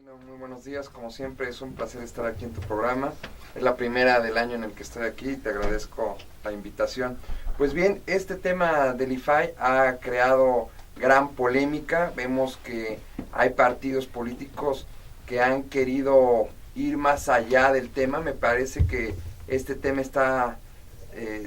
Muy buenos días, como siempre es un placer estar aquí en tu programa. Es la primera del año en el que estoy aquí y te agradezco la invitación. Pues bien, este tema del IFAI ha creado gran polémica. Vemos que hay partidos políticos que han querido ir más allá del tema. Me parece que este tema está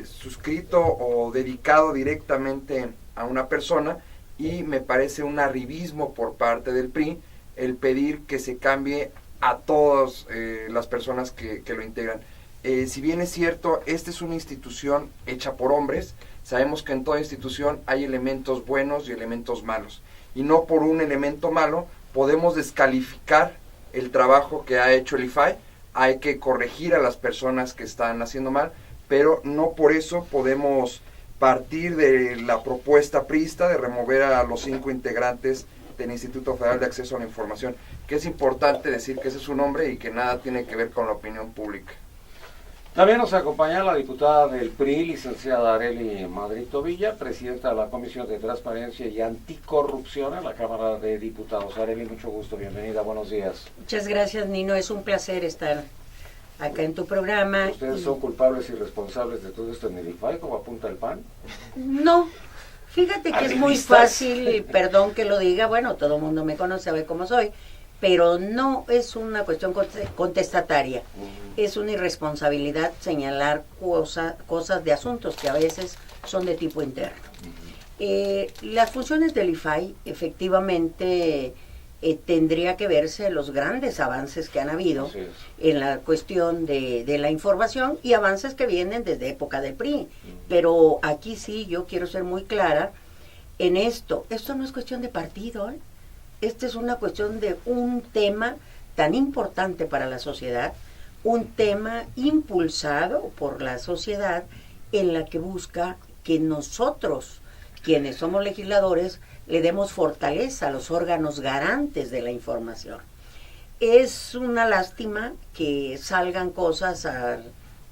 suscrito o dedicado directamente a una persona y me parece un arribismo por parte del PRI el pedir que se cambie a todas las personas que lo integran. Si bien es cierto, esta es una institución hecha por hombres, sabemos que en toda institución hay elementos buenos y elementos malos, y no por un elemento malo podemos descalificar el trabajo que ha hecho el IFAI. Hay que corregir a las personas que están haciendo mal, pero no por eso podemos partir de la propuesta priista de remover a los 5 integrantes del Instituto Federal de Acceso a la Información, que es importante decir que ese es su nombre y que nada tiene que ver con la opinión pública. También nos acompaña la diputada del PRI, licenciada Arely Madrid Tobilla, presidenta de la Comisión de Transparencia y Anticorrupción en la Cámara de Diputados. Arely, mucho gusto, bienvenida, buenos días. Muchas gracias, Nino, es un placer estar acá en tu programa. ¿Ustedes son culpables y responsables de todo esto en el IFAI, como apunta el PAN? No, fíjate que es muy fácil, perdón que lo diga, bueno, todo el mundo me conoce, sabe cómo soy, pero no es una cuestión contestataria, es una irresponsabilidad señalar cosas de asuntos que a veces son de tipo interno. Las funciones del IFAI efectivamente tendría que verse los grandes avances que han habido en la cuestión de la información y avances que vienen desde época del PRI. Pero aquí sí yo quiero ser muy clara en esto. Esto no es cuestión de partido, ¿eh? Esta es una cuestión de un tema tan importante para la sociedad, un tema impulsado por la sociedad en la que busca que nosotros, quienes somos legisladores, le demos fortaleza a los órganos garantes de la información. Es una lástima que salgan cosas a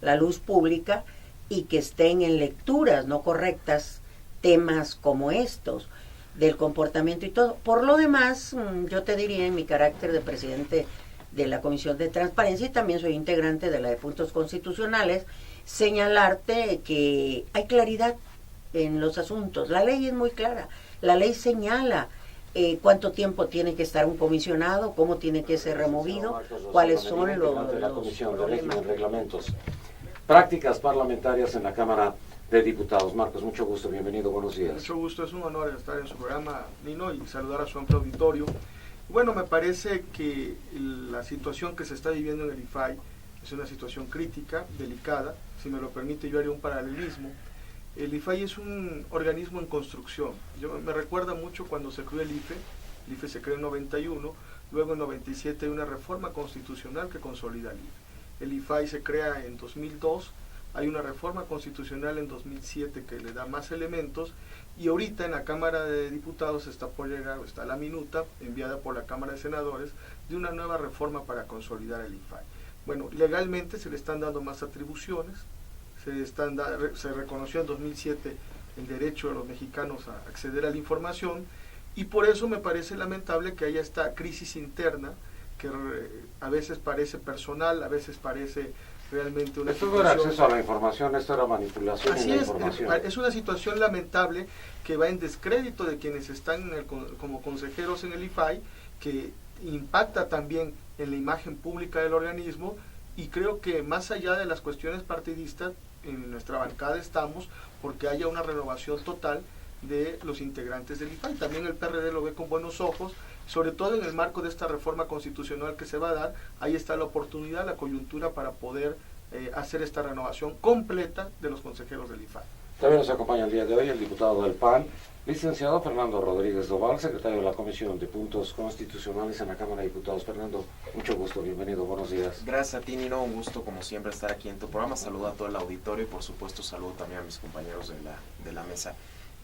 la luz pública y que estén en lecturas no correctas temas como estos, del comportamiento y todo. Por lo demás, yo te diría en mi carácter de presidente de la Comisión de Transparencia y también soy integrante de la de Puntos Constitucionales, señalarte que hay claridad en los asuntos. La ley es muy clara. La ley señala cuánto tiempo tiene que estar un comisionado, cómo tiene que ser removido, cuáles son los la Comisión de Régimen, Reglamentos, Prácticas Parlamentarias en la Cámara de Diputados. Marcos, mucho gusto, bienvenido, buenos días. Mucho gusto, es un honor estar en su programa, Nino, y saludar a su amplio auditorio. Bueno, me parece que la situación que se está viviendo en el IFAI es una situación crítica, delicada. Si me lo permite, yo haré un paralelismo. El IFAI es un organismo en construcción. Me recuerda mucho cuando se creó el IFE. El IFE se creó en 91, luego en 97 hay una reforma constitucional que consolida el IFE. El IFAI se crea en 2002, hay una reforma constitucional en 2007 que le da más elementos, y ahorita en la Cámara de Diputados está por llegar, está la minuta enviada por la Cámara de Senadores de una nueva reforma para consolidar el IFAI. Bueno, legalmente se le están dando más atribuciones. Se reconoció en 2007 el derecho de los mexicanos a acceder a la información, y por eso me parece lamentable que haya esta crisis interna que a veces parece personal, a veces parece realmente una situación. Esto no era acceso a la información, esto era manipulación de la información. Es una situación lamentable que va en descrédito de quienes están como consejeros en el IFAI, que impacta también en la imagen pública del organismo, y creo que más allá de las cuestiones partidistas, en nuestra bancada estamos porque haya una renovación total de los integrantes del IFAI. También el PRD lo ve con buenos ojos, sobre todo en el marco de esta reforma constitucional que se va a dar. Ahí está la oportunidad, la coyuntura para poder hacer esta renovación completa de los consejeros del IFAI. También nos acompaña el día de hoy el diputado del PAN, licenciado Fernando Rodríguez Doval, secretario de la Comisión de Puntos Constitucionales en la Cámara de Diputados. Fernando, mucho gusto, bienvenido, buenos días. Gracias a ti, Nino, un gusto como siempre estar aquí en tu programa. Saludo a todo el auditorio y por supuesto saludo también a mis compañeros de la mesa.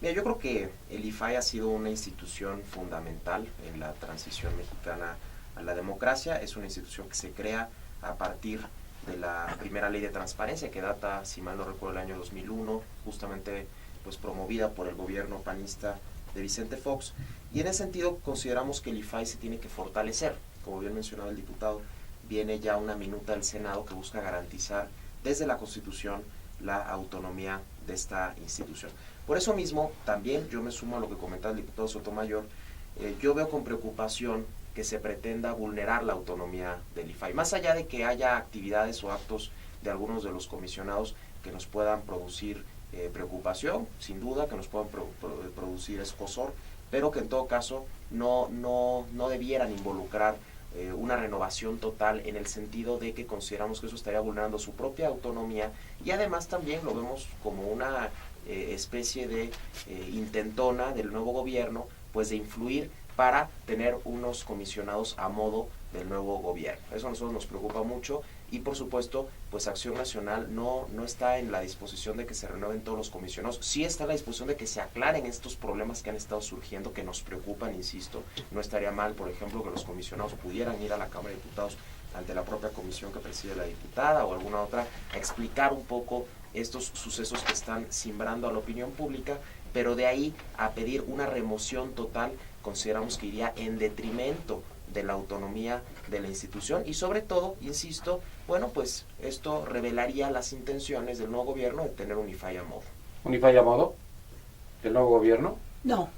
Mira, yo creo que el IFAI ha sido una institución fundamental en la transición mexicana a la democracia. Es una institución que se crea a partir de la primera ley de transparencia que data, si mal no recuerdo, el año 2001, justamente pues promovida por el gobierno panista de Vicente Fox, y en ese sentido consideramos que el IFAI se tiene que fortalecer. como bien mencionaba el diputado, viene ya una minuta del Senado que busca garantizar desde la Constitución la autonomía de esta institución. Por eso mismo, también yo me sumo a lo que comentaba el diputado Sotomayor. Yo veo con preocupación que se pretenda vulnerar la autonomía del IFAI, más allá de que haya actividades o actos de algunos de los comisionados que nos puedan producir preocupación, sin duda, que nos puedan producir escozor, pero que en todo caso no debieran involucrar una renovación total, en el sentido de que consideramos que eso estaría vulnerando su propia autonomía, y además también lo vemos como una especie de intentona del nuevo gobierno, pues de influir para tener unos comisionados a modo del nuevo gobierno. Eso a nosotros nos preocupa mucho, y por supuesto, pues Acción Nacional no está en la disposición de que se renueven todos los comisionados. Sí está en la disposición de que se aclaren estos problemas que han estado surgiendo, que nos preocupan, insisto. No estaría mal, por ejemplo, que los comisionados pudieran ir a la Cámara de Diputados ante la propia comisión que preside la diputada o alguna otra, a explicar un poco estos sucesos que están cimbrando a la opinión pública, pero de ahí a pedir una remoción total, consideramos que iría en detrimento de la autonomía de la institución, y sobre todo, insisto, bueno, pues esto revelaría las intenciones del nuevo gobierno de tener un IFAI a modo. ¿Un IFAI a modo del nuevo gobierno? No,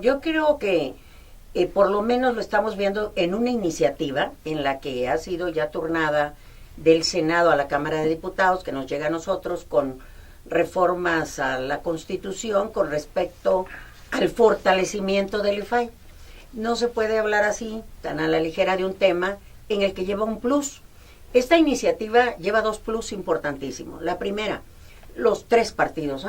yo creo que por lo menos lo estamos viendo en una iniciativa en la que ha sido ya turnada del Senado a la Cámara de Diputados, que nos llega a nosotros con reformas a la Constitución con respecto al fortalecimiento del IFAI. No se puede hablar así, tan a la ligera, de un tema en el que lleva un plus. Esta iniciativa lleva dos plus importantísimos. La primera, los tres partidos,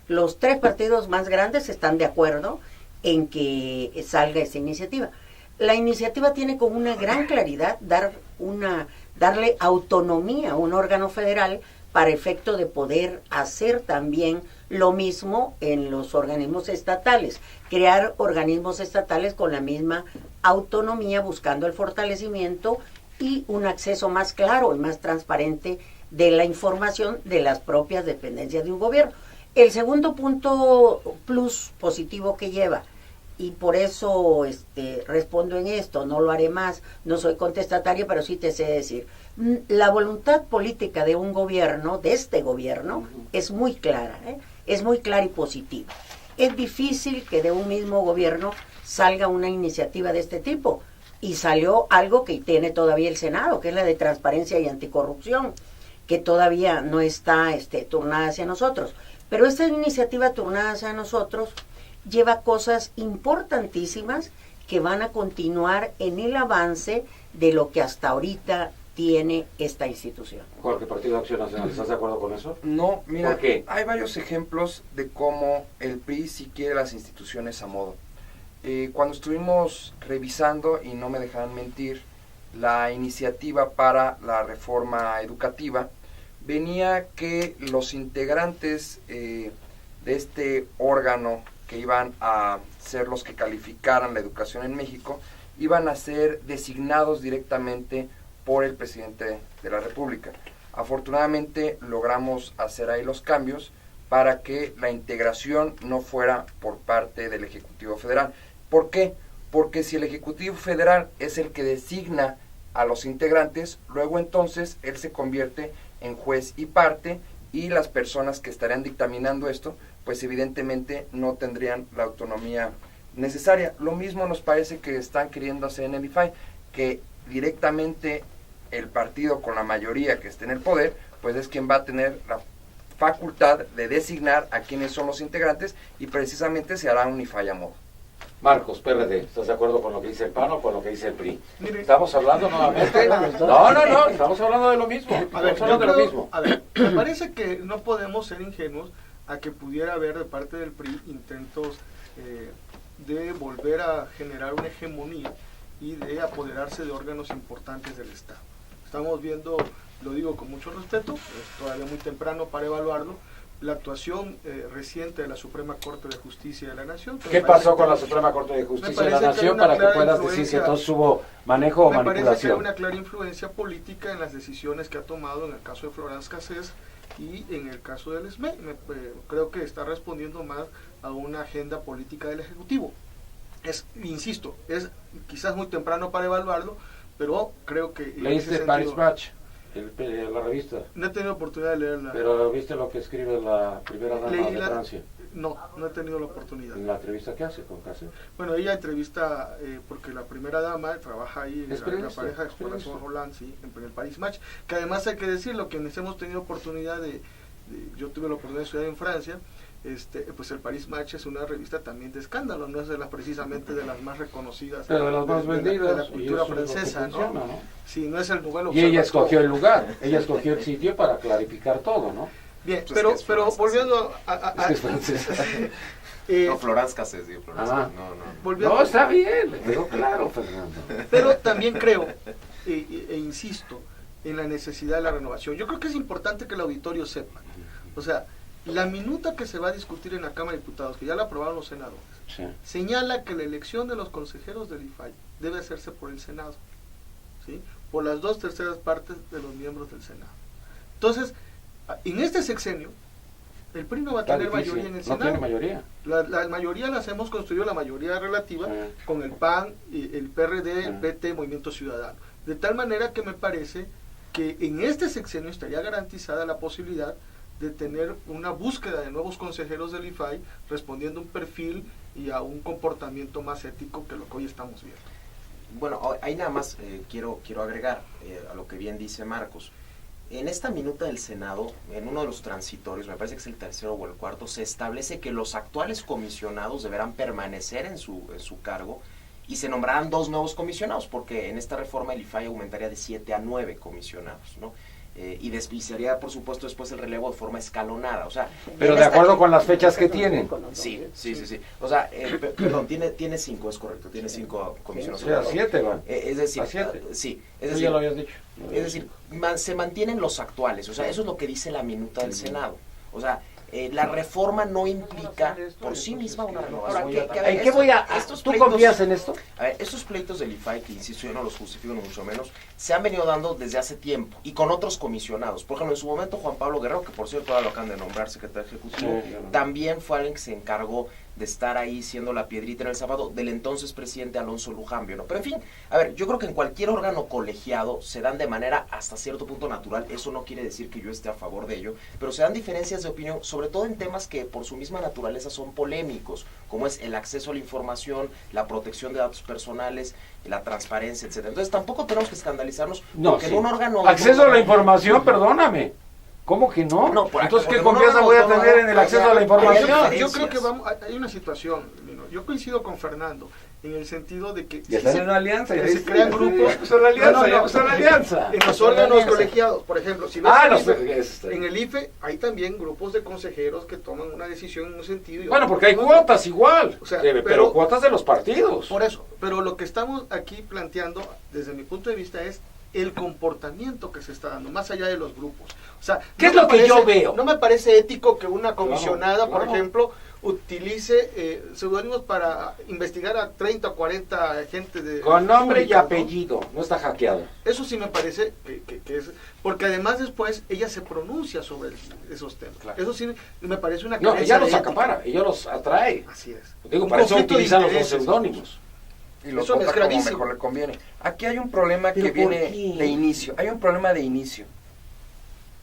los tres partidos más grandes están de acuerdo en que salga esta iniciativa. La iniciativa tiene con una gran claridad darle autonomía a un órgano federal para efecto de poder hacer también lo mismo en los organismos estatales, crear organismos estatales con la misma autonomía, buscando el fortalecimiento y un acceso más claro y más transparente de la información de las propias dependencias de un gobierno. El segundo punto plus positivo que lleva, y por eso respondo en esto, no lo haré más, no soy contestataria, pero sí te sé decir, la voluntad política de un gobierno, de este gobierno, es muy clara, es muy clara y positiva. Es difícil que de un mismo gobierno salga una iniciativa de este tipo, y salió algo que tiene todavía el Senado, que es la de transparencia y anticorrupción, que todavía no está turnada hacia nosotros. Pero esta iniciativa turnada hacia nosotros lleva cosas importantísimas que van a continuar en el avance de lo que hasta ahorita tiene esta institución. Jorge, Partido de Acción Nacional, ¿estás de acuerdo con eso? No, mira, ¿por qué? Hay varios ejemplos de cómo el PRI sí quiere las instituciones a modo. Cuando estuvimos revisando, y no me dejarán mentir, la iniciativa para la reforma educativa, venía que los integrantes de este órgano que iban a ser los que calificaran la educación en México, iban a ser designados directamente por el presidente de la República. Afortunadamente logramos hacer ahí los cambios para que la integración no fuera por parte del Ejecutivo Federal. ¿Por qué? Porque si el Ejecutivo Federal es el que designa a los integrantes, luego entonces él se convierte en juez y parte, y las personas que estarían dictaminando esto, pues evidentemente no tendrían la autonomía necesaria. Lo mismo nos parece que están queriendo hacer en el IFAI, que directamente el partido con la mayoría que esté en el poder, pues es quien va a tener la facultad de designar a quienes son los integrantes, y precisamente se hará un IFAI a modo. Marcos, PRD, ¿estás de acuerdo con lo que dice el PAN o con lo que dice el PRI? Mire, ¿Estamos hablando nuevamente? No, estamos hablando de lo mismo. A ver, me parece que no podemos ser ingenuos a que pudiera haber de parte del PRI intentos de volver a generar una hegemonía y de apoderarse de órganos importantes del Estado. Estamos viendo, lo digo con mucho respeto, es todavía muy temprano para evaluarlo, la actuación reciente de la Suprema Corte de Justicia de la Nación. ¿Qué pasó con la Suprema Corte de Justicia de la Nación para que puedas decir si entonces hubo manejo o manipulación? Me parece que hay una clara influencia política en las decisiones que ha tomado en el caso de Florence Cassés y en el caso del SME. Creo que está respondiendo más a una agenda política del Ejecutivo. insisto, es quizás muy temprano para evaluarlo, pero creo que... ¿Leíste Paris Match, la revista? No he tenido oportunidad de leerla. Pero ¿viste lo que escribe la primera dama de Francia? No he tenido la oportunidad. ¿En la entrevista que hace con Cáceres? Bueno, ella entrevista, porque la primera dama trabaja ahí, la pareja de François Hollande, sí, en el Paris Match, que además hay que decirlo, quienes hemos tenido oportunidad yo tuve la oportunidad de estudiar en Francia, pues el Paris Match es una revista también de escándalo, no es precisamente de las más reconocidas, pero de las más vendidas, de la cultura francesa, ¿no? Sí, no es el Nouvel Observatoire. Y ella escogió el lugar, ella escogió el sitio para clarificar todo, ¿no? Bien, pues pero volviendo a es francesa. No, Florence Cassés, digo, No, está bien, pero claro, Fernando. Pero también creo, e insisto, en la necesidad de la renovación. Yo creo que es importante que el auditorio sepa, o sea, la minuta que se va a discutir en la Cámara de Diputados, que ya la aprobaron los senadores, sí, señala que la elección de los consejeros del IFAI debe hacerse por el Senado, ¿sí? Por las 2/3 partes de los miembros del Senado. Entonces, en este sexenio, el PRI no va a tener mayoría en el Senado. No tiene mayoría. La mayoría las hemos construido, la mayoría relativa, con el PAN, el PRD, el PT, Movimiento Ciudadano. De tal manera que me parece que en este sexenio estaría garantizada la posibilidad de tener una búsqueda de nuevos consejeros del IFAI respondiendo a un perfil y a un comportamiento más ético que lo que hoy estamos viendo. Bueno, ahí nada más quiero agregar a lo que bien dice Marcos. En esta minuta del Senado, en uno de los transitorios, me parece que es el tercero o el cuarto, se establece que los actuales comisionados deberán permanecer en su cargo y se nombrarán 2 nuevos comisionados, porque en esta reforma el IFAI aumentaría de 7 a 9 comisionados, ¿no? Y sería, por supuesto, después el relevo de forma escalonada, o sea... Pero de acuerdo con las fechas que tienen. Sí. O sea, perdón, tiene 5, es correcto, tiene 5 comisionados. Sí, a 7 van. Es decir, a 7. Sí, es decir, ya lo habías dicho. Es decir, se mantienen los actuales, o sea, eso es lo que dice la minuta del Senado. O sea, la reforma no implica por sí misma una renovación. ¿En qué voy a...? ¿Tú confías en esto? A ver, estos pleitos del IFAI, que insisto, yo no los justifico ni mucho menos, se han venido dando desde hace tiempo y con otros comisionados. Por ejemplo, en su momento Juan Pablo Guerrero, que por cierto ahora lo acaban de nombrar secretario ejecutivo, también fue alguien que se encargó de estar ahí siendo la piedrita en el zapato del entonces presidente Alonso Lujambio, ¿no? Pero en fin, a ver, yo creo que en cualquier órgano colegiado se dan de manera hasta cierto punto natural, eso no quiere decir que yo esté a favor de ello, pero se dan diferencias de opinión, sobre todo en temas que por su misma naturaleza son polémicos, como es el acceso a la información, la protección de datos personales, la transparencia, etcétera. Entonces tampoco tenemos que escandalizarnos porque en un órgano... Acceso a la información, perdóname. ¿Cómo que no? Entonces, ¿qué confianza voy a tener en el acceso a la información? Yo creo que hay una situación, yo coincido con Fernando, en el sentido de que... Ya están en una alianza. Se crean grupos... alianza. En los órganos colegiados, por ejemplo, si ves en el IFE, hay también grupos de consejeros que toman una decisión en un sentido... Bueno, porque hay cuotas igual, o sea, pero cuotas de los partidos. Por eso, pero lo que estamos aquí planteando, desde mi punto de vista, es el comportamiento que se está dando, más allá de los grupos. O sea, ¿qué es lo que yo veo? No me parece ético que una comisionada, por ejemplo, utilice seudónimos para investigar a 30 o 40 gente de... Con nombre y apellido, no está hackeado. Eso sí me parece que es... Porque además después ella se pronuncia sobre esos temas. Claro. Eso sí me parece una carencia. No, ella los acapara, ella los atrae. Así es. Digo, para eso utilizan los seudónimos. Y lo toca como mejor le conviene. Aquí hay un problema que viene de inicio. Hay un problema de inicio.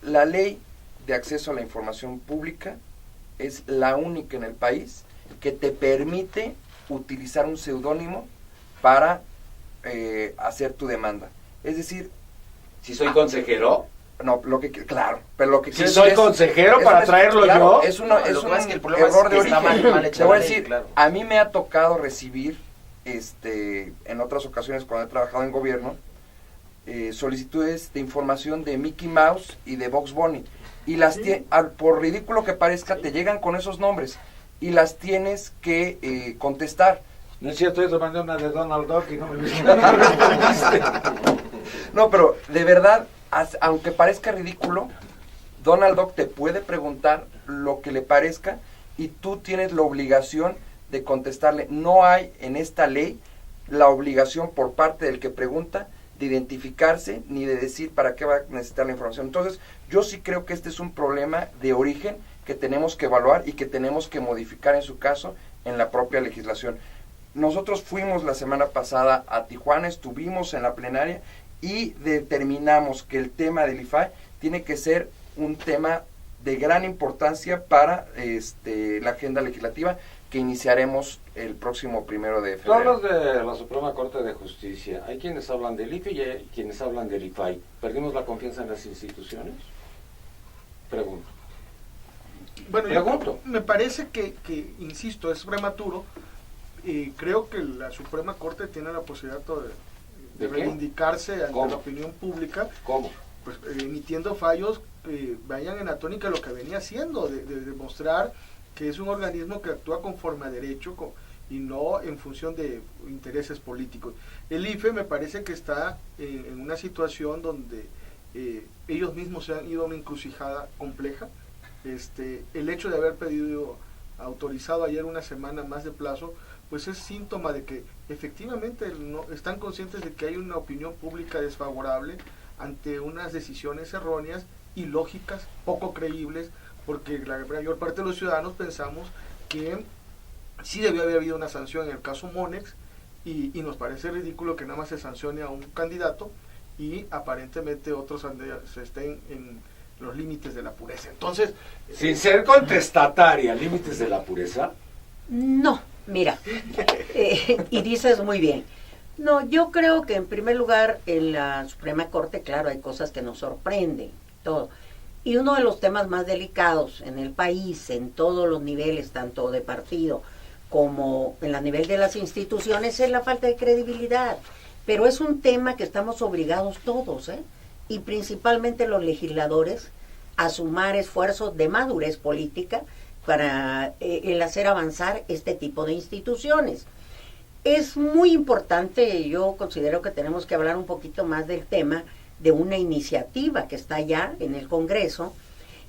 La ley de acceso a la información pública es la única en el país que te permite utilizar un seudónimo para hacer tu demanda. Es decir, si soy consejero, no, claro, pero lo que si soy consejero para traerlo yo, es un error de origen. Te voy a decir, a mí me ha tocado recibir en otras ocasiones cuando he trabajado en gobierno, solicitudes de información de Mickey Mouse y de Bugs Bunny, y las por ridículo que parezca, te llegan con esos nombres y las tienes que contestar. No es cierto, yo mandé una de Donald Duck y no me No, pero de verdad, aunque parezca ridículo, Donald Duck te puede preguntar lo que le parezca y tú tienes la obligación de contestarle. No hay en esta ley la obligación por parte del que pregunta de identificarse ni de decir para qué va a necesitar la información. Entonces, yo sí creo que este es un problema de origen que tenemos que evaluar y que tenemos que modificar en su caso en la propia legislación. nosotros fuimos la semana pasada a Tijuana, estuvimos en la plenaria y determinamos que el tema del IFAI tiene que ser un tema de gran importancia para la agenda legislativa que iniciaremos el próximo 1 de Tú febrero. hablas de la Suprema Corte de Justicia. Hay quienes hablan del IFE y hay quienes hablan del IFAI. ¿Perdimos la confianza en las instituciones? Pregunto. Bueno, Pregunto. me parece que, insisto, es prematuro. Creo que la Suprema Corte tiene la posibilidad de ¿De qué? reivindicarse ante ¿Cómo? la opinión pública, ¿Cómo? pues emitiendo fallos que vayan en la tónica de lo que venía haciendo, de demostrar que es un organismo que actúa conforme a derecho y no en función de intereses políticos. El IFE me parece que está en una situación donde ellos mismos se han ido a una encrucijada compleja. El hecho de haber autorizado ayer una semana más de plazo, pues es síntoma de que efectivamente no están conscientes de que hay una opinión pública desfavorable ante unas decisiones erróneas, ilógicas, poco creíbles, porque la mayor parte de los ciudadanos pensamos que sí debió haber habido una sanción en el caso Monex, y nos parece ridículo que nada más se sancione a un candidato y aparentemente otros se estén en los límites de la pureza. Entonces, Sin ser contestataria, límites de la pureza. No, mira, y dices muy bien. No, yo creo que en primer lugar en la Suprema Corte, claro, hay cosas que nos sorprenden, todo. Y uno de los temas más delicados en el país, en todos los niveles, tanto de partido como en el nivel de las instituciones, es la falta de credibilidad. Pero es un tema que estamos obligados todos, y principalmente los legisladores, a sumar esfuerzos de madurez política para el hacer avanzar este tipo de instituciones. Es muy importante, yo considero que tenemos que hablar un poquito más del tema de una iniciativa que está ya en el Congreso,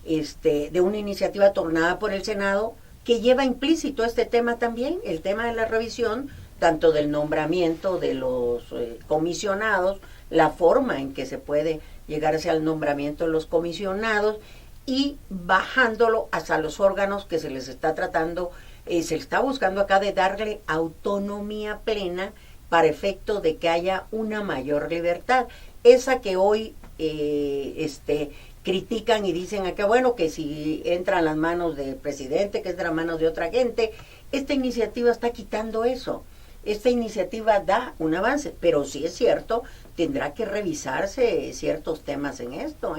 de una iniciativa tornada por el Senado, que lleva implícito este tema también, el tema de la revisión, tanto del nombramiento de los comisionados, la forma en que se puede llegarse al nombramiento de los comisionados y bajándolo hasta los órganos que se les está tratando, se está buscando acá de darle autonomía plena para efecto de que haya una mayor libertad. Esa que hoy critican y dicen acá, bueno, que si entra en las manos del presidente, que entra en las manos de otra gente, esta iniciativa está quitando eso. Esta iniciativa da un avance, pero sí es cierto, tendrá que revisarse ciertos temas en esto,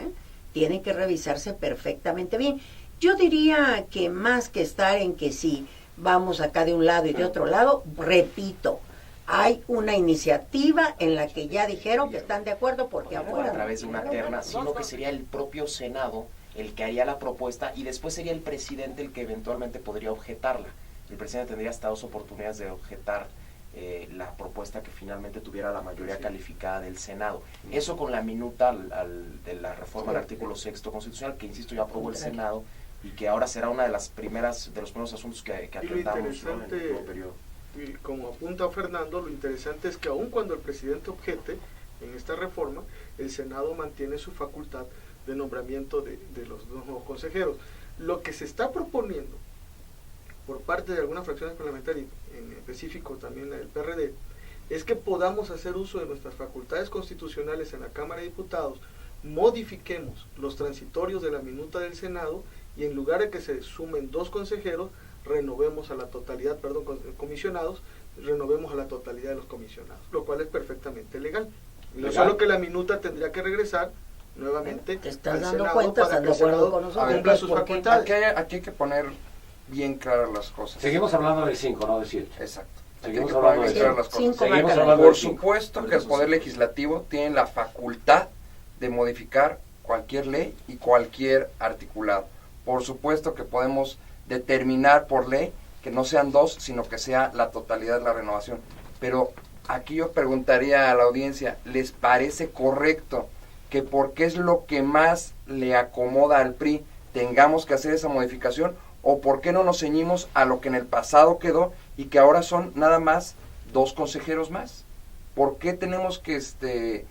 tienen que revisarse perfectamente bien. Yo diría que más que estar en que sí, vamos acá de un lado y de otro lado, repito, hay una iniciativa en la que ya dijeron que están de acuerdo porque no afuera... a través de una terna, sino que sería el propio Senado el que haría la propuesta y después sería el presidente el que eventualmente podría objetarla. El presidente tendría hasta 2 oportunidades de objetar la propuesta que finalmente tuviera la mayoría calificada del Senado. Eso con la minuta de la reforma al artículo 6º constitucional, que insisto ya aprobó el Senado y que ahora será una de los primeros asuntos que atendamos, ¿no?, en el nuevo periodo. Y como apunta Fernando, lo interesante es que aun cuando el presidente objete en esta reforma, el Senado mantiene su facultad de nombramiento de los nuevos consejeros. Lo que se está proponiendo por parte de algunas fracciones parlamentarias, en específico también la del PRD, es que podamos hacer uso de nuestras facultades constitucionales en la Cámara de Diputados, modifiquemos los transitorios de la minuta del Senado y en lugar de que se sumen 2 consejeros, renovemos a la totalidad, comisionados, renovemos a la totalidad de los comisionados, lo cual es perfectamente legal. No solo que la minuta tendría que regresar nuevamente ¿Te estás al dando Senado cuenta? para ¿Estás que de el acuerdo Senado con nosotros? cumpla sus ¿Por qué? facultades. Aquí hay que poner bien claras las cosas. Seguimos hablando del 5, no del 7. Exacto. Aquí Seguimos hay que poner hablando bien de claras las cosas. cinco Seguimos márcala. hablando Por del 5. supuesto que el Poder Legislativo tiene la facultad de modificar cualquier ley y cualquier articulado. Por supuesto que podemos determinar por ley que no sean 2, sino que sea la totalidad de la renovación. Pero aquí yo preguntaría a la audiencia, ¿les parece correcto que porque es lo que más le acomoda al PRI tengamos que hacer esa modificación? ¿O por qué no nos ceñimos a lo que en el pasado quedó y que ahora son nada más 2 consejeros más? ¿Por qué tenemos que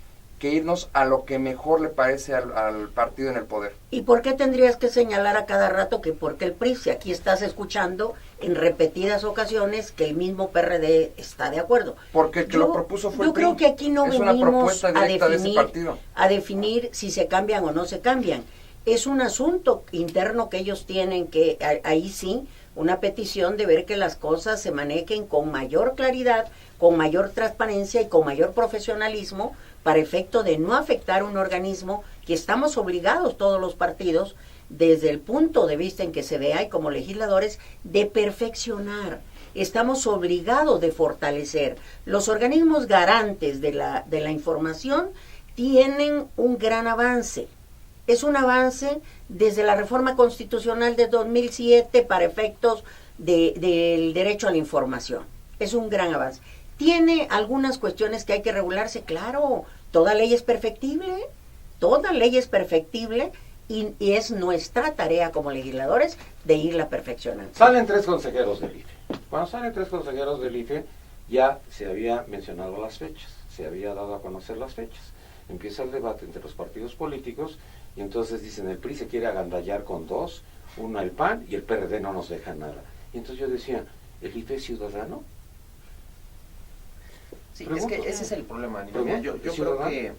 que irnos a lo que mejor le parece al partido en el poder. ¿Y por qué tendrías que señalar a cada rato que porque el PRI, si aquí estás escuchando en repetidas ocasiones que el mismo PRD está de acuerdo? Porque el que lo propuso fue el PRI. Yo creo que aquí no es una venimos propuesta directa de ese partido. a definir si se cambian o no se cambian. Es un asunto interno que ellos tienen que, ahí sí, una petición de ver que las cosas se manejen con mayor claridad, con mayor transparencia y con mayor profesionalismo, para efecto de no afectar un organismo que estamos obligados todos los partidos, desde el punto de vista en que se vea y como legisladores, de perfeccionar. Estamos obligados de fortalecer. Los organismos garantes de la información tienen un gran avance. Es un avance desde la reforma constitucional de 2007 para efectos del derecho a la información. Es un gran avance. ¿Tiene algunas cuestiones que hay que regularse? Claro, toda ley es perfectible, y es nuestra tarea como legisladores de irla perfeccionando. Salen 3 consejeros del IFE. Cuando salen 3 consejeros del IFE, ya se había mencionado las fechas, se había dado a conocer las fechas. Empieza el debate entre los partidos políticos y entonces dicen, el PRI se quiere agandallar con 2, uno el PAN y el PRD no nos deja nada. Y entonces yo decía, ¿el IFE es ciudadano? Sí, es que ese es el problema. Mira, yo creo que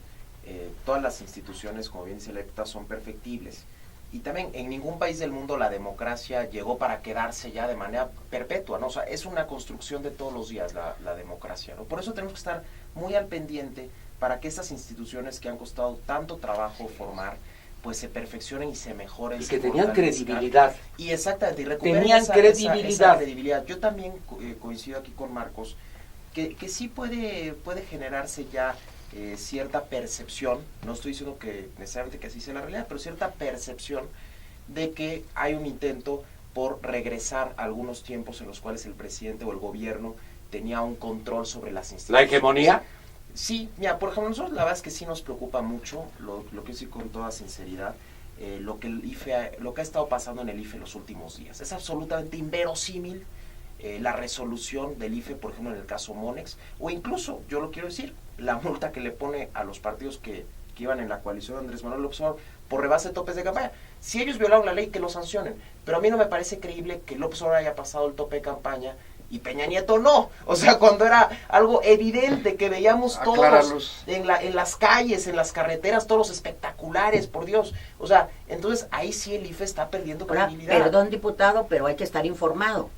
todas las instituciones, como bien dice Lecta, son perfectibles. Y también en ningún país del mundo la democracia llegó para quedarse ya de manera perpetua, ¿no? O sea, es una construcción de todos los días la democracia, ¿no? Por eso tenemos que estar muy al pendiente para que estas instituciones que han costado tanto trabajo formar, pues se perfeccionen y se mejoren. Y que tenían credibilidad. Y exactamente, y recuperen tenían credibilidad. Esa credibilidad. Yo también coincido aquí con Marcos, que sí puede generarse ya cierta percepción, no estoy diciendo que necesariamente que así sea la realidad, pero cierta percepción de que hay un intento por regresar a algunos tiempos en los cuales el presidente o el gobierno tenía un control sobre las instituciones. ¿La hegemonía? Sí, mira, por ejemplo, nosotros la verdad es que sí nos preocupa mucho, lo que sí con toda sinceridad, lo que ha estado pasando en el IFE en los últimos días. Es absolutamente inverosímil la resolución del IFE, por ejemplo, en el caso Monex, o incluso, yo lo quiero decir, la multa que le pone a los partidos que iban en la coalición de Andrés Manuel López Obrador por rebase de topes de campaña. Si ellos violaron la ley, que lo sancionen, pero a mí no me parece creíble que López Obrador haya pasado el tope de campaña y Peña Nieto no. O sea, cuando era algo evidente que veíamos todos en las calles, en las carreteras, todos los espectaculares, por Dios. O sea, entonces ahí sí el IFE está perdiendo credibilidad. Perdón, diputado, pero hay que estar informado.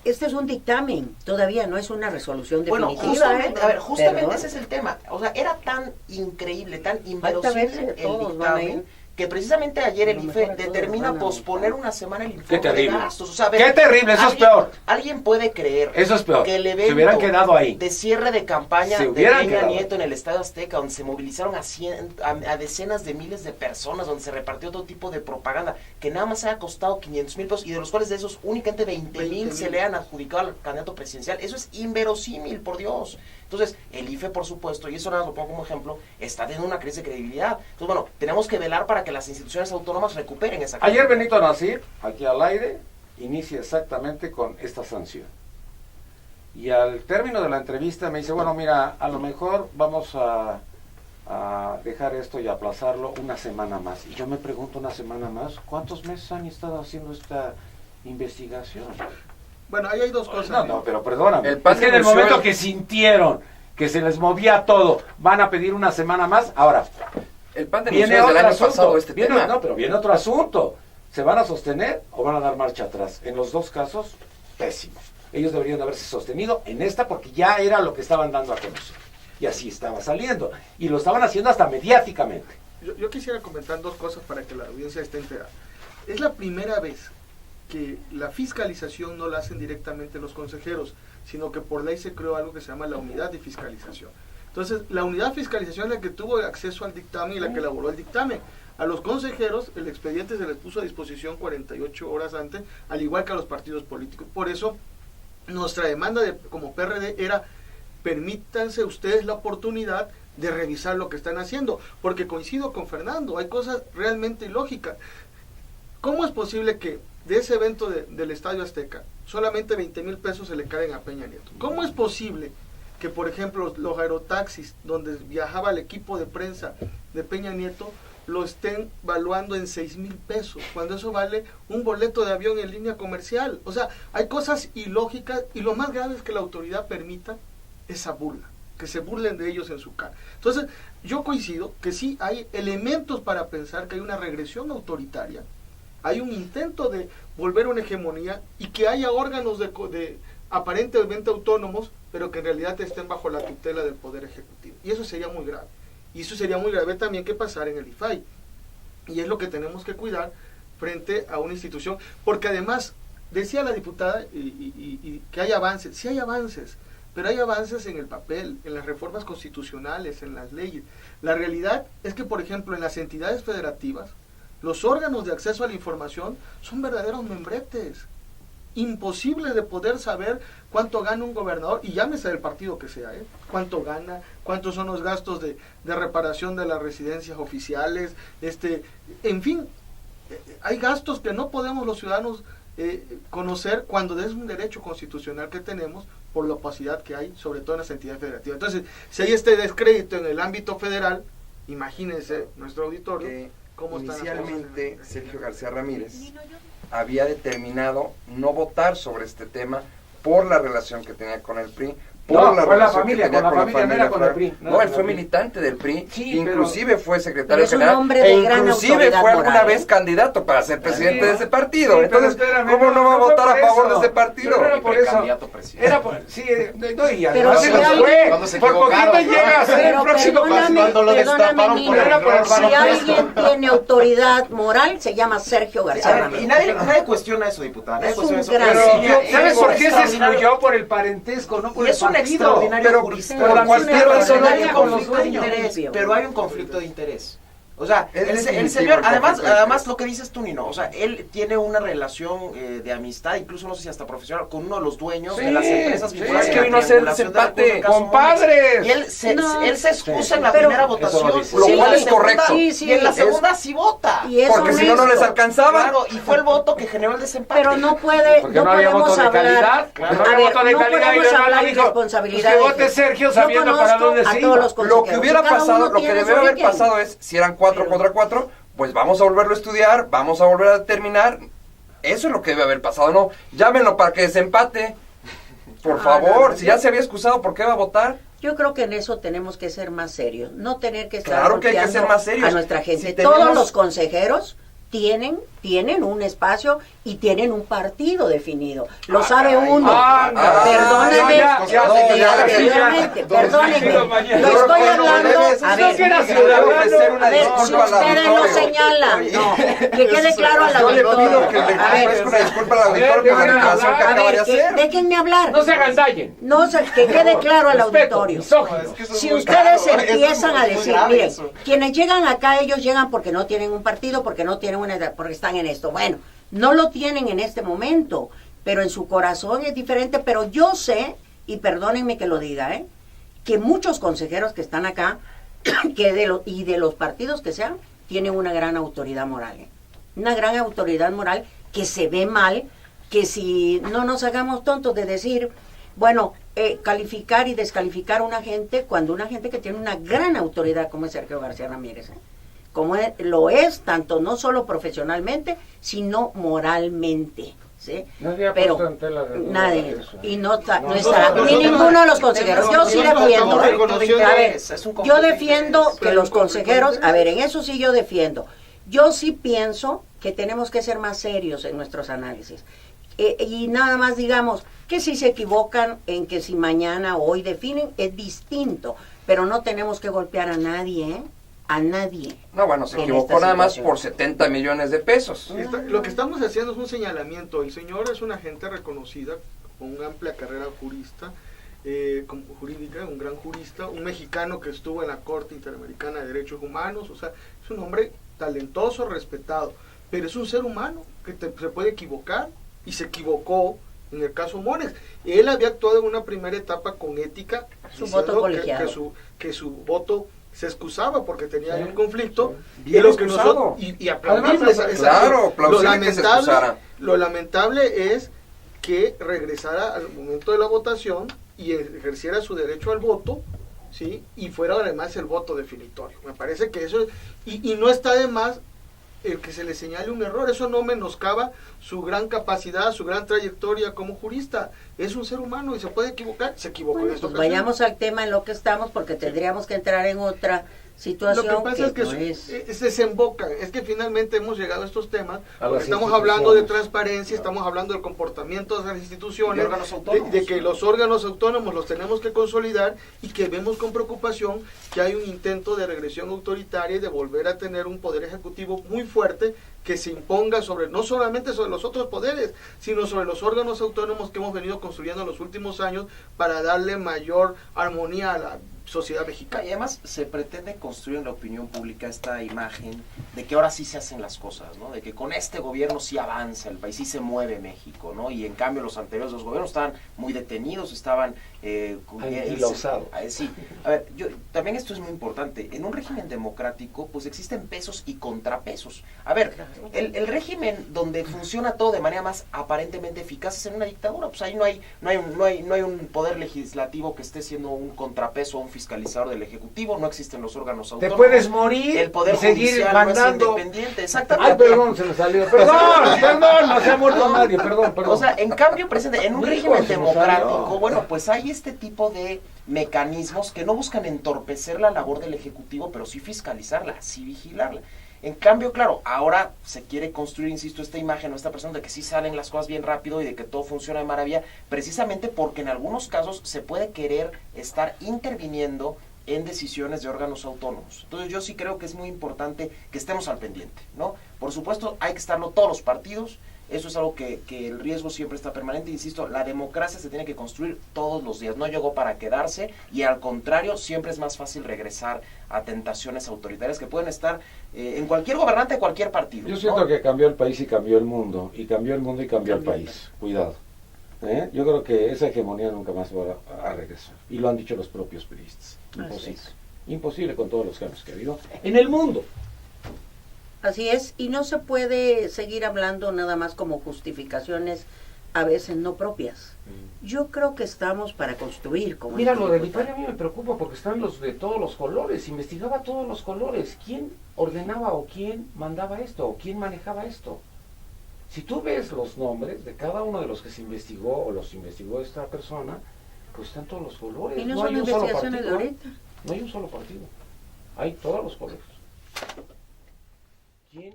Este es un dictamen, todavía no es una resolución definitiva. Bueno, justamente ese es el tema. O sea, era tan increíble, tan inverosímil el dictamen, que precisamente ayer el IFE determina posponer una semana el informe de gastos. O sea, ¡qué terrible! Eso es peor. ¿Alguien puede creer eso es peor. Que el se hubieran quedado ahí de cierre de campaña de Peña Nieto en el Estadio Azteca, donde se movilizaron a decenas de miles de personas, donde se repartió todo tipo de propaganda, que nada más haya costado 500,000 pesos, y de los cuales de esos únicamente 20,000 se le han adjudicado al candidato presidencial? Eso es inverosímil, por Dios. Entonces, el IFE, por supuesto, y eso nada más lo pongo como ejemplo, está teniendo una crisis de credibilidad. Entonces, bueno, tenemos que velar para que las instituciones autónomas recuperen esa credibilidad. Ayer Benito Nasir, aquí al aire, inicia exactamente con esta sanción. Y al término de la entrevista me dice, bueno, mira, a lo mejor vamos a dejar esto y aplazarlo una semana más. Y yo me pregunto, ¿una semana más? ¿Cuántos meses han estado haciendo esta investigación? Bueno, ahí hay dos cosas. No, pero perdóname. Es que en el momento que sintieron que se les movía todo, van a pedir una semana más. Ahora, el PAN denunció desde el año pasado este tema. No, pero viene otro asunto. ¿Se van a sostener o van a dar marcha atrás? En los dos casos, pésimo. Ellos deberían de haberse sostenido en esta porque ya era lo que estaban dando a conocer. Y así estaba saliendo. Y lo estaban haciendo hasta mediáticamente. Yo quisiera comentar dos cosas para que la audiencia esté enterada. Es la primera vez que la fiscalización no la hacen directamente los consejeros, sino que por ley se creó algo que se llama la unidad de fiscalización. Entonces, la unidad de fiscalización es la que tuvo acceso al dictamen y la que elaboró el dictamen. A los consejeros, el expediente se les puso a disposición 48 horas antes, al igual que a los partidos políticos. Por eso, nuestra demanda como PRD era, permítanse ustedes la oportunidad de revisar lo que están haciendo, porque coincido con Fernando, hay cosas realmente ilógicas. ¿Cómo es posible que de ese evento del Estadio Azteca solamente 20,000 pesos se le caen a Peña Nieto? ¿Cómo es posible que, por ejemplo, los aerotaxis donde viajaba el equipo de prensa de Peña Nieto lo estén valuando en 6,000 pesos, cuando eso vale un boleto de avión en línea comercial? O sea, hay cosas ilógicas, y lo más grave es que la autoridad permita esa burla, que se burlen de ellos en su cara. Entonces, yo coincido que sí hay elementos para pensar que hay una regresión autoritaria, hay un intento de volver a una hegemonía, y que haya órganos de aparentemente autónomos, pero que en realidad estén bajo la tutela del Poder Ejecutivo. Y eso sería muy grave. Y eso sería muy grave también que pasara en el IFAI. Y es lo que tenemos que cuidar frente a una institución. Porque además, decía la diputada, y que hay avances. Sí hay avances, pero hay avances en el papel, en las reformas constitucionales, en las leyes. La realidad es que, por ejemplo, en las entidades federativas, los órganos de acceso a la información son verdaderos membretes. Imposible de poder saber cuánto gana un gobernador, y llámese del partido que sea, cuánto gana, cuántos son los gastos de reparación de las residencias oficiales, en fin, hay gastos que no podemos los ciudadanos conocer, cuando es un derecho constitucional que tenemos por la opacidad que hay, sobre todo en las entidades federativas. Entonces, si hay este descrédito en el ámbito federal, imagínense nuestro auditorio cómo están inicialmente Sergio García Ramírez había determinado no votar sobre este tema por la relación que tenía con el PRI, por la relación que tenía con la familia, no era con el PRI. No, él fue militante del PRI, sí, inclusive fue secretario es un general, hombre de gran inclusive autoridad fue alguna moral, vez candidato para ser presidente de ese partido. Sí, entonces, ¿cómo no va a votar a favor de ese partido? Pero era por eso. Candidato presidente. Era por, sí, no, y Pero además si se nos alguien- fue. Cuando se Por poquito equivocaron, llega a ser el Pero próximo cuando lo destaparon Nino, por el error. si alguien tiene autoridad moral, se llama Sergio García A ver, Ramírez. y nadie cuestiona eso, diputada. Nadie Es cuestiona un eso. gran Pero señor. ¿Sabes por qué se extraordinario. excluyó? Por el parentesco, no por Y el es un partido. extraordinario Pero jurista. por cualquier razón hay un hay conflicto de conflicto. interés, pero hay un conflicto de interés. O sea, Es el definitivo señor, el además conflicto de interés. lo que dices tú, Nino, o sea, él tiene una relación de amistad, incluso no sé si hasta profesional, con uno de los dueños de las empresas sí, vinculadas es a que la vino a hacer triangulación de desempate. recursos, caso ¡Compadres! Monex. Y él se excusa en la Pero- primera Eso votación, lo dice. Lo y en cual la es segunda- correcto. Sí, sí, y en la es- segunda sí vota. Y es Porque si no, no les honesto. alcanzaba. Claro, y fue el voto que generó el desempate. Pero no puede, Porque no no había podemos voto de hablar, calidad, claro. No a había ver, voto de no calidad, y podemos además hablar dijo, irresponsabilidades. pues que vote Sergio Yo sabiendo para conozco dónde a se todos iba. los Lo consejeros, que hubiera y cada pasado, uno lo que tiene su debió haber origen. pasado es, si eran 4 contra 4, pues vamos a volverlo a estudiar, vamos a volver a determinar. Eso es lo que debe haber pasado, no, llámenlo para que desempate. Por favor, no, si ya se había excusado, ¿por qué va a votar? Yo creo que en eso tenemos que ser más serios, no tener que estar Claro que hay que golpeando ser más serios. a nuestra gente. Si tenemos- Todos los consejeros tienen un espacio y tienen un partido definido. Lo sabe uno. Perdóneme, efectivamente, perdónenme. Lo estoy hablando, a ver, a ver, si ustedes lo señalan, no, que quede claro al Yo le pido auditorio. que le A ver, ofrezca una disculpa al auditorio por la déjenme declaración que hablar. acaba de a ver, hacer. déjenme hablar. No se agandallen. No, que quede claro al Respeto, auditorio. misógino. Si ustedes empiezan a decir, miren, quienes llegan acá, ellos llegan porque no tienen un partido, porque no tienen una edad, porque están en esto. Bueno, no lo tienen en este momento, pero en su corazón es diferente. Pero yo sé, y perdónenme que lo diga, que muchos consejeros que están acá, y de los partidos que sean, tienen una gran autoridad moral. Una gran autoridad moral que se ve mal, que si no nos hagamos tontos de decir, bueno, calificar y descalificar a una gente, cuando una gente que tiene una gran autoridad como es Sergio García Ramírez, como lo es, tanto no solo profesionalmente, sino moralmente. ¿Sí? No había Pero puesto en tela de duda nadie, eso. y no estará, nosotros- ni ninguno de los consejeros. Yo sí defiendo, estamos reconociendo- a ver, Es un conflicto yo de defiendo interés. que los consejeros, a ver, en eso sí yo defiendo. Yo sí pienso que tenemos que ser más serios en nuestros análisis. Y nada más digamos que si se equivocan en que si mañana o hoy definen, es distinto, pero no tenemos que golpear a nadie, a nadie. No, bueno, se En equivocó esta nada más situación. por 70 millones de pesos. Lo que estamos haciendo es un señalamiento. El señor es una gente reconocida, con una amplia carrera jurídica, un gran jurista, un mexicano que estuvo en la Corte Interamericana de Derechos Humanos. O sea, es un hombre talentoso, respetado, pero es un ser humano que se puede equivocar, y se equivocó en el caso Monex. Él había actuado en una primera etapa con ética, Su diciendo voto colegiado. que su voto se excusaba porque tenía Sí, un conflicto, sí. y lo que Bien nosotros excusado. y aplaudirle Además, esa claro, acción. plausible que se excusara. Lo lamentable es que regresara al momento de la votación y ejerciera su derecho al voto, ¿sí? Y fuera además el voto definitorio. Me parece que eso, y no está de más el que se le señale un error, eso no menoscaba su gran capacidad, su gran trayectoria como jurista. Es un ser humano y se puede equivocar, se equivocó en esta ocasión. Vayamos al tema en lo que estamos, porque tendríamos que entrar en otra situación. Lo que pasa es que se desemboca, es que finalmente hemos llegado a estos temas, porque estamos hablando de transparencia, estamos hablando del comportamiento de las instituciones, de que los órganos autónomos los tenemos que consolidar y que vemos con preocupación que hay un intento de regresión autoritaria y de volver a tener un poder ejecutivo muy fuerte que se imponga sobre, no solamente sobre los otros poderes, sino sobre los órganos autónomos que hemos venido construyendo en los últimos años para darle mayor armonía a la sociedad mexicana. Y además se pretende construir en la opinión pública esta imagen de que ahora sí se hacen las cosas, ¿no? De que con este gobierno sí avanza el país, sí se mueve México, ¿no? Y en cambio los anteriores dos gobiernos estaban muy detenidos, estaban... sí. A ver, también esto es muy importante. En un régimen democrático, pues existen pesos y contrapesos. A ver, el régimen donde funciona todo de manera más aparentemente eficaz es en una dictadura. Pues ahí no hay un poder legislativo que esté siendo un contrapeso o un fiscalizador del ejecutivo, no existen los órganos autónomos. Te puedes morir, el poder y seguir judicial mandando. No es independiente, exactamente. Ay, perdón, se me salió. Perdón, no se ha muerto nadie, perdón. O sea, en cambio, presidente, en un régimen democrático, bueno, pues hay este tipo de mecanismos que no buscan entorpecer la labor del ejecutivo, pero sí fiscalizarla, sí vigilarla. En cambio, claro, ahora se quiere construir, insisto, esta imagen o esta persona de que sí salen las cosas bien rápido y de que todo funciona de maravilla, precisamente porque en algunos casos se puede querer estar interviniendo en decisiones de órganos autónomos. Entonces yo sí creo que es muy importante que estemos al pendiente, ¿no? Por supuesto, hay que estarlo todos los partidos. Eso es algo que el riesgo siempre está permanente. Insisto, la democracia se tiene que construir todos los días. No llegó para quedarse y al contrario, siempre es más fácil regresar a tentaciones autoritarias que pueden estar en cualquier gobernante de cualquier partido. Yo siento que cambió el país y cambió el mundo. Y cambió el mundo y cambió el país. Cuidado. Yo creo que esa hegemonía nunca más va a regresar. Y lo han dicho los propios periodistas. Imposible. Imposible con todos los cambios que ha habido en el mundo. Así es, y no se puede seguir hablando nada más como justificaciones a veces no propias. Yo creo que estamos para construir. Como mira, lo del IFAI a mí me preocupa porque están los de todos los colores, investigaba todos los colores. ¿Quién ordenaba o quién mandaba esto o quién manejaba esto? Si tú ves los nombres de cada uno de los que se investigó o los investigó esta persona, pues están todos los colores. Y no son investigaciones de ahorita. No hay un solo partido, hay todos los colores. ¿Quién